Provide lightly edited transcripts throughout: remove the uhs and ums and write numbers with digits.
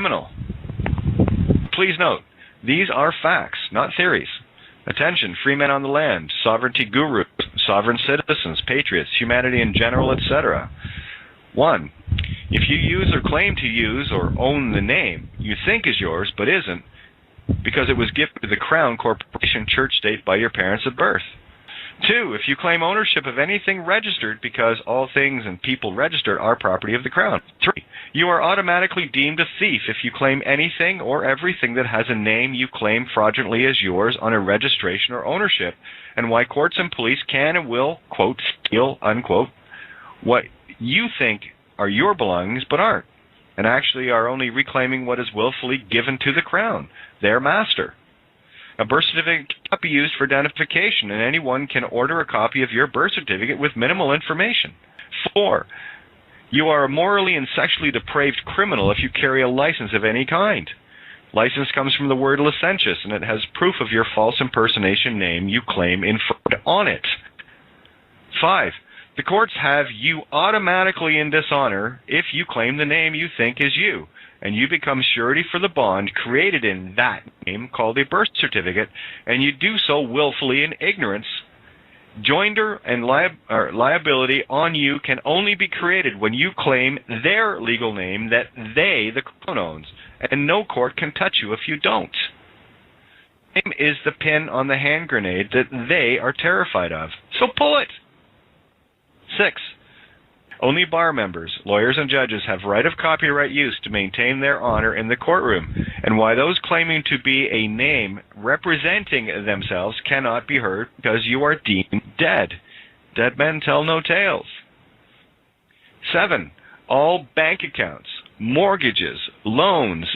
criminal. Please note, these are facts, not theories. Attention, free men on the land, sovereignty gurus, sovereign citizens, patriots, humanity in general, etc. 1. If you use or claim to use or own the name you think is yours but isn't, because it was given to the Crown, corporation, church, state by your parents at birth. 2. If you claim ownership of anything registered because all things and people registered are property of the Crown. 3. You are automatically deemed a thief if you claim anything or everything that has a name you claim fraudulently as yours on a registration or ownership, and why courts and police can and will, quote, steal, unquote, what you think are your belongings but aren't, and actually are only reclaiming what is willfully given to the Crown, their master. A birth certificate cannot be used for identification, and anyone can order a copy of your birth certificate with minimal information. 4. You are a morally and sexually depraved criminal if you carry a license of any kind. License comes from the word licentious, and it has proof of your false impersonation name you claim in fraud on it. 5. The courts have you automatically in dishonor if you claim the name you think is you, and you become surety for the bond created in that name called a birth certificate, and you do so willfully in ignorance. Joinder and liability on you can only be created when you claim their legal name that they, the Crown, owns, and no court can touch you if you don't. Name is the pin on the hand grenade that they are terrified of, so pull it. 6. Only bar members, lawyers, and judges have right of copyright use to maintain their honor in the courtroom, and why those claiming to be a name representing themselves cannot be heard because you are deemed dead. Dead men tell no tales. 7. All bank accounts, mortgages, loans,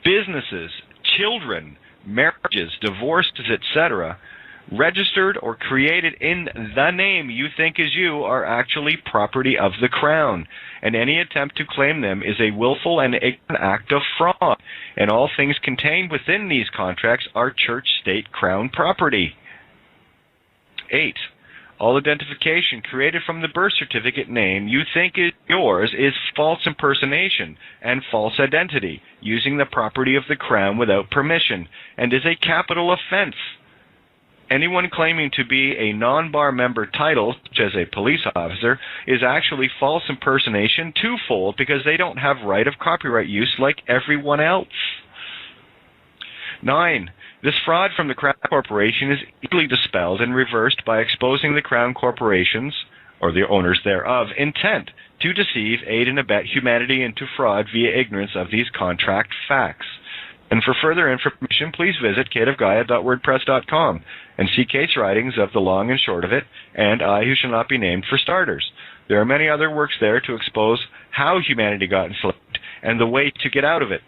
businesses, children, marriages, divorces, etc., registered or created in the name you think is you are actually property of the Crown, and any attempt to claim them is a willful and ignorant act of fraud, and all things contained within these contracts are church, state, Crown property. 8. All identification created from the birth certificate name you think is yours is false impersonation and false identity, using the property of the Crown without permission, and is a capital offense. Anyone claiming to be a non-bar member title, such as a police officer, is actually false impersonation twofold because they don't have right of copyright use like everyone else. 9. This fraud from the Crown Corporation is easily dispelled and reversed by exposing the Crown Corporation's, or the owners thereof, intent to deceive, aid, and abet humanity into fraud via ignorance of these contract facts. And for further information, please visit cateofgaia.wordpress.com and see Kate's writings of The Long and Short of It and I Who Shall Not Be Named for starters. There are many other works there to expose how humanity got enslaved and the way to get out of it.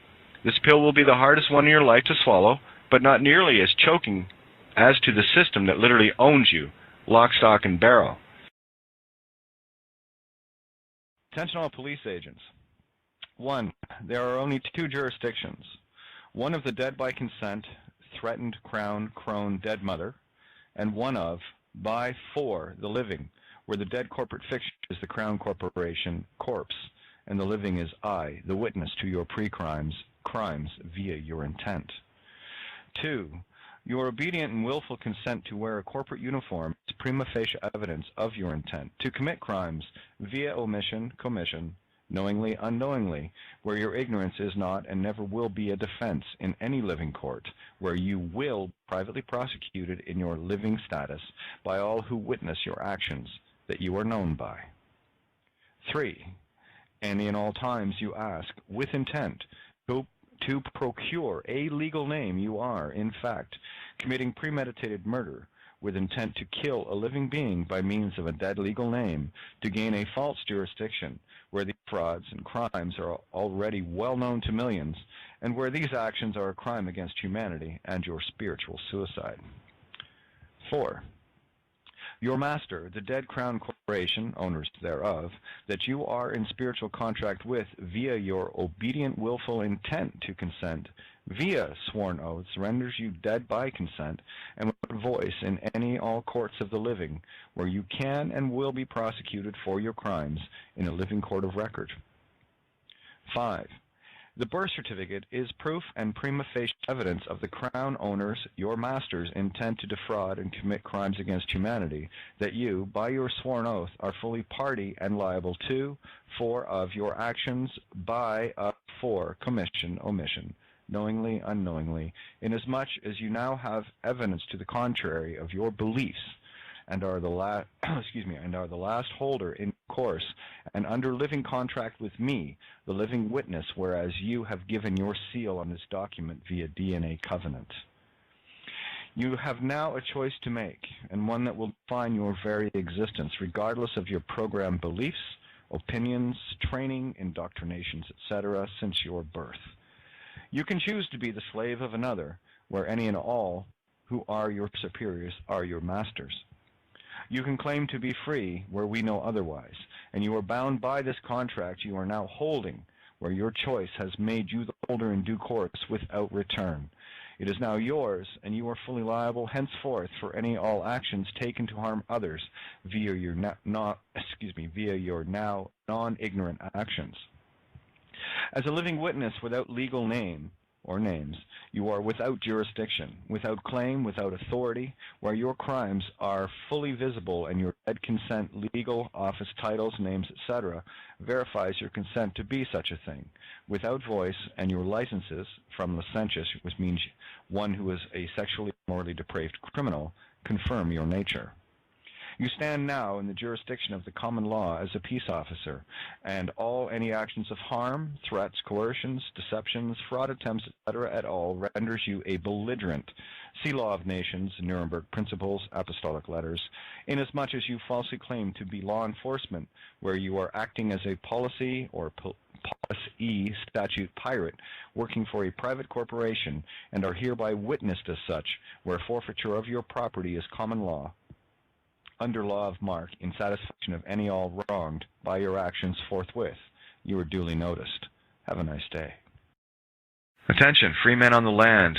This pill will be the hardest one in your life to swallow, but not nearly as choking as to the system that literally owns you, lock, stock, and barrel. Attention all police agents. 1. There are only 2 jurisdictions. One of the dead by consent, threatened Crown, crone, dead mother, and one of, by, for, the living, where the dead corporate fiction is the Crown Corporation corpse, and the living is I, the witness to your crimes via your intent. 2. Your obedient and willful consent to wear a corporate uniform is prima facie evidence of your intent to commit crimes via omission, commission, knowingly, unknowingly, where your ignorance is not and never will be a defense in any living court, where you will be privately prosecuted in your living status by all who witness your actions that you are known by. 3. And in all times you ask, with intent, to procure a legal name, you are, in fact, committing premeditated murder, with intent to kill a living being by means of a dead legal name, to gain a false jurisdiction, where these frauds and crimes are already well known to millions, and where these actions are a crime against humanity and your spiritual suicide. 4. Your master, the dead Crown Corporation, owners thereof, that you are in spiritual contract with via your obedient willful intent to consent, via sworn oaths, renders you dead by consent, and without voice in any all courts of the living, where you can and will be prosecuted for your crimes in a living court of record. 5. The birth certificate is proof and prima facie evidence of the Crown owner's, your master's, intent to defraud and commit crimes against humanity, that you, by your sworn oath, are fully party and liable to, for, of your actions, by, for, commission, omission, knowingly, unknowingly, inasmuch as you now have evidence to the contrary of your beliefs, and are the last holder in course and under living contract with me, the living witness, whereas you have given your seal on this document via DNA covenant. You have now a choice to make, and one that will define your very existence, regardless of your programmed beliefs, opinions, training, indoctrinations, etc., since your birth. You can choose to be the slave of another, where any and all who are your superiors are your masters. You can claim to be free where we know otherwise, and you are bound by this contract you are now holding, where your choice has made you the holder in due course without return. It is now yours, and you are fully liable henceforth for any all actions taken to harm others via your now non-ignorant actions. As a living witness without legal name or names, you are without jurisdiction, without claim, without authority, where your crimes are fully visible and your dead consent, legal, office titles, names, etc., verifies your consent to be such a thing, without voice, and your licenses from licentious, which means one who is a sexually morally depraved criminal, confirm your nature. You stand now in the jurisdiction of the common law as a peace officer, and any actions of harm, threats, coercions, deceptions, fraud attempts, etc. at all renders you a belligerent. See Law of Nations, Nuremberg Principles, Apostolic Letters, inasmuch as you falsely claim to be law enforcement, where you are acting as a policy or policy statute pirate, working for a private corporation, and are hereby witnessed as such, where forfeiture of your property is common law, under law of mark, in satisfaction of any all wronged by your actions forthwith. You are duly noticed. Have a nice day. Attention, free men on the land,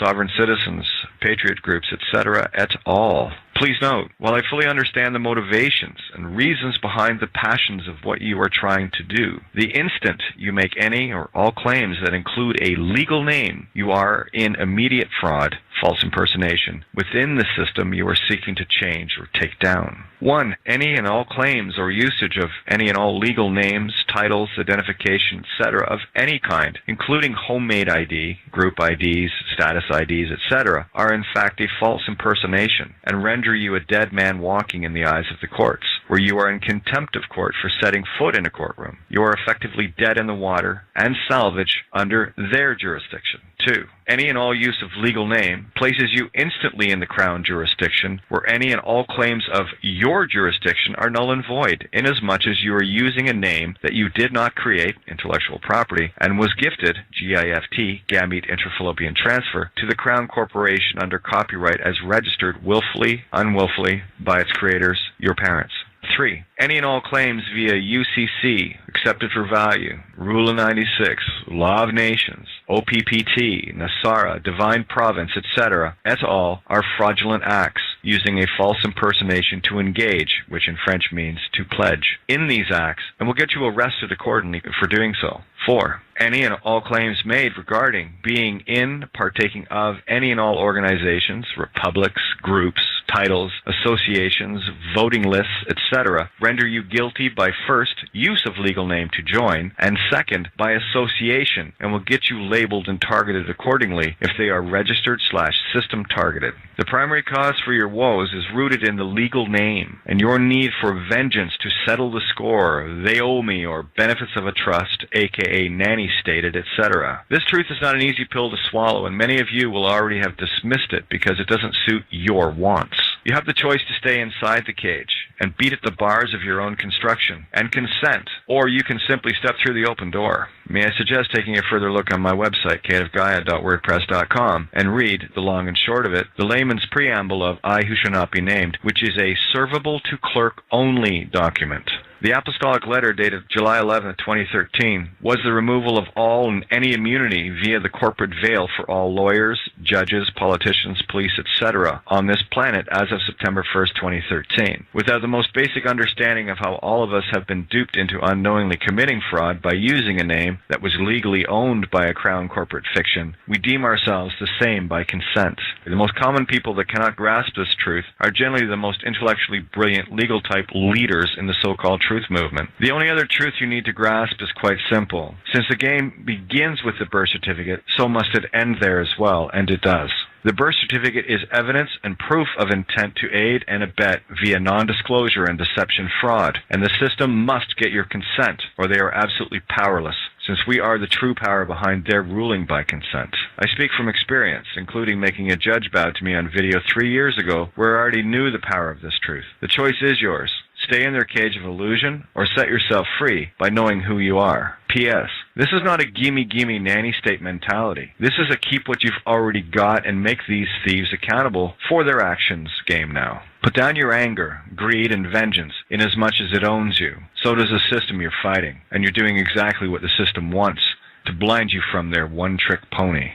sovereign citizens, patriot groups, etc. et al. Please note, while I fully understand the motivations and reasons behind the passions of what you are trying to do, the instant you make any or all claims that include a legal name, you are in immediate fraud, false impersonation, within the system you are seeking to change or take down. 1. Any and all claims or usage of any and all legal names, titles, identification, etc. of any kind, including homemade ID, group IDs, status IDs, etc., are in fact a false impersonation and render you a dead man walking in the eyes of the courts, where you are in contempt of court for setting foot in a courtroom. You are effectively dead in the water and salvage under their jurisdiction. 2. Any and all use of legal name places you instantly in the Crown jurisdiction, where any and all claims of your jurisdiction are null and void, inasmuch as you are using a name that you did not create, intellectual property, and was gifted, GIFT, gamete intrafallopian transfer, to the Crown Corporation under copyright as registered willfully, unwillfully, by its creators, your parents. 3. Any and all claims via UCC, accepted for value, Rule of 96, Law of Nations, OPPT, Nasara, Divine Province, etc., et al. Are fraudulent acts, using a false impersonation to engage, which in French means to pledge, in these acts, and will get you arrested accordingly for doing so. 4. Any and all claims made regarding being in, partaking of, any and all organizations, republics, groups, titles, associations, voting lists, etc., render you guilty by first, use of legal name to join, and second, by association, and will get you labeled and targeted accordingly if they are registered/system targeted. The primary cause for your woes is rooted in the legal name, and your need for vengeance to settle the score, they owe me, or benefits of a trust, aka nanny stated, etc. This truth is not an easy pill to swallow, and many of you will already have dismissed it because it doesn't suit your wants. You have the choice to stay inside the cage and beat at the bars of your own construction and consent, or you can simply step through the open door. May I suggest taking a further look on my website, cateofgaia.wordpress.com, and read, the long and short of it, the layman's preamble of I Who Shall Not Be Named, which is a servable to clerk only document. The apostolic letter dated July 11, 2013, was the removal of all and any immunity via the corporate veil for all lawyers, judges, politicians, police, etc. on this planet as of September 1st, 2013. Without the most basic understanding of how all of us have been duped into unknowingly committing fraud by using a name that was legally owned by a crown corporate fiction, we deem ourselves the same by consent. The most common people that cannot grasp this truth are generally the most intellectually brilliant legal type leaders in the so-called truth movement. The only other truth you need to grasp is quite simple. Since the game begins with the birth certificate, so must it end there as well, and it does. The birth certificate is evidence and proof of intent to aid and abet via non-disclosure and deception fraud, and the system must get your consent, or they are absolutely powerless, since we are the true power behind their ruling by consent. I speak from experience, including making a judge bow to me on video 3 years ago, where I already knew the power of this truth. The choice is yours. Stay in their cage of illusion, or set yourself free by knowing who you are. P.S. This is not a gimme nanny state mentality. This is a keep what you've already got and make these thieves accountable for their actions game now. Put down your anger, greed, and vengeance inasmuch as it owns you. So does the system you're fighting, and you're doing exactly what the system wants, to blind you from their one-trick pony.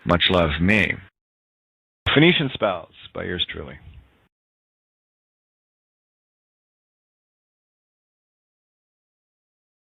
Much love, me. Phoenician Spells by yours truly.